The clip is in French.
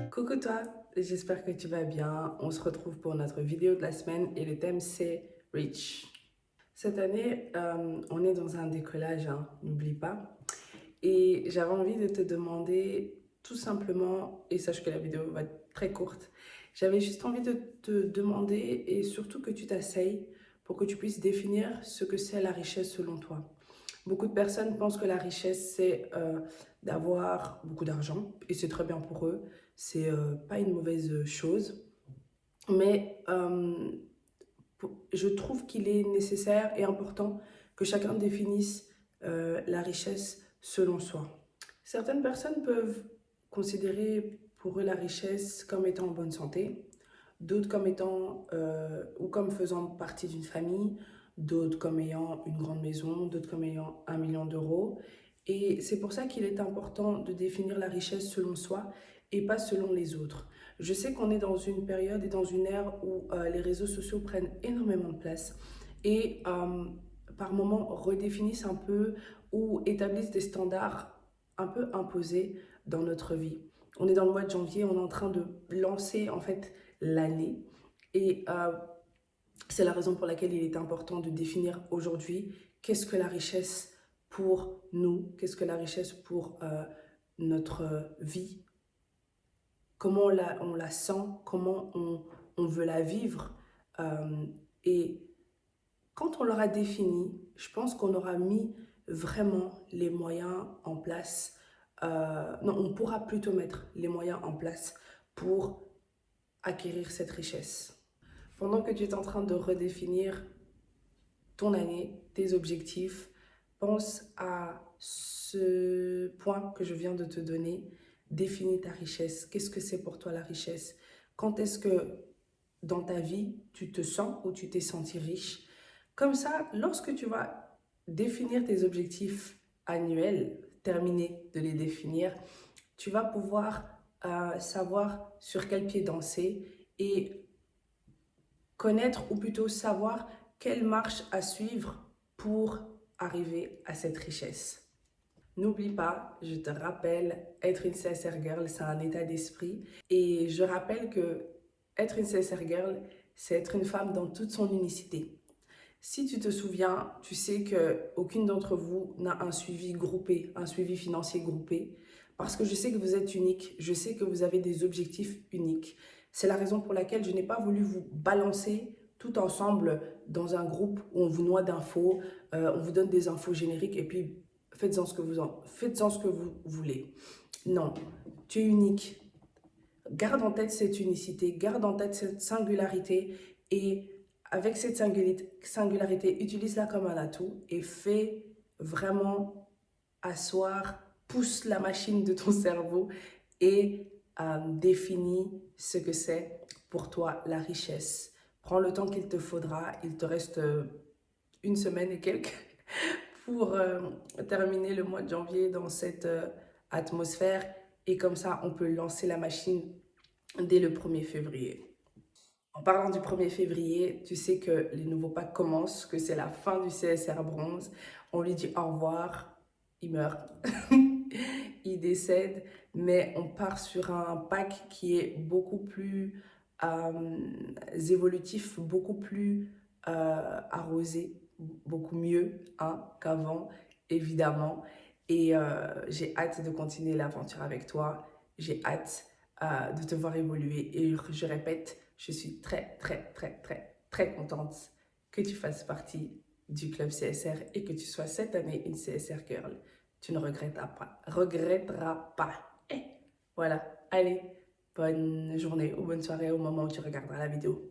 Coucou toi, j'espère que tu vas bien. On se retrouve pour notre vidéo de la semaine et le thème c'est Rich. Cette année, on est dans un décollage, hein, n'oublie pas. Et j'avais envie de te demander tout simplement, et sache que la vidéo va être très courte, j'avais juste envie de te demander et surtout que tu t'asseyes pour que tu puisses définir ce que c'est la richesse selon toi. Beaucoup de personnes pensent que la richesse, c'est d'avoir beaucoup d'argent et c'est très bien pour eux. C'est pas une mauvaise chose. Mais je trouve qu'il est nécessaire et important que chacun définisse la richesse selon soi. Certaines personnes peuvent considérer pour eux la richesse comme étant en bonne santé, d'autres comme étant ou comme faisant partie d'une famille, d'autres comme ayant une grande maison, d'autres comme ayant 1 million d'euros. Et c'est pour ça qu'il est important de définir la richesse selon soi et pas selon les autres. Je sais qu'on est dans une période et dans une ère où les réseaux sociaux prennent énormément de place et par moments redéfinissent un peu ou établissent des standards un peu imposés dans notre vie. On est dans le mois de janvier, on est en train de lancer en fait l'année et c'est la raison pour laquelle il est important de définir aujourd'hui qu'est-ce que la richesse pour nous, qu'est-ce que la richesse pour notre vie, comment on la sent, comment on veut la vivre. Et quand on l'aura défini, je pense qu'on aura mis vraiment les moyens en place. Non, on pourra plutôt mettre les moyens en place pour acquérir cette richesse. Pendant que tu es en train de redéfinir ton année, tes objectifs, pense à ce point que je viens de te donner. Définis ta richesse. Qu'est-ce que c'est pour toi la richesse? Quand est-ce que dans ta vie, tu te sens ou tu t'es senti riche? Comme ça, lorsque tu vas définir tes objectifs annuels, terminer de les définir, tu vas pouvoir savoir sur quel pied danser et connaître ou plutôt savoir quelle marche à suivre pour arriver à cette richesse. N'oublie pas, je te rappelle, être une CSR girl, c'est un état d'esprit. Et je rappelle que être une CSR girl, c'est être une femme dans toute son unicité. Si tu te souviens, tu sais qu'aucune d'entre vous n'a un suivi groupé, un suivi financier groupé, parce que je sais que vous êtes unique, je sais que vous avez des objectifs uniques. C'est la raison pour laquelle je n'ai pas voulu vous balancer tout ensemble dans un groupe où on vous noie d'infos, on vous donne des infos génériques et puis faites-en ce que vous voulez. Non, tu es unique. Garde en tête cette unicité, garde en tête cette singularité et avec cette singularité, utilise-la comme un atout et fais vraiment asseoir, pousse la machine de ton cerveau et définis ce que c'est pour toi la richesse. Prends le temps qu'il te faudra, il te reste une semaine et quelques pour terminer le mois de janvier dans cette atmosphère et comme ça on peut lancer la machine dès le 1er février. En parlant du 1er février, tu sais que les nouveaux packs commencent, que c'est la fin du CSR bronze. On lui dit au revoir, il meurt, il décède, mais on part sur un pack qui est beaucoup plus évolutif, beaucoup plus arrosé, beaucoup mieux hein, qu'avant, évidemment. Et j'ai hâte de continuer l'aventure avec toi. J'ai hâte de te voir évoluer. Et je répète, je suis très contente que tu fasses partie du club CSR et que tu sois cette année une CSR Girl. Tu ne regretteras pas. Regretteras pas. Et voilà. Allez, bonne journée ou bonne soirée au moment où tu regarderas la vidéo.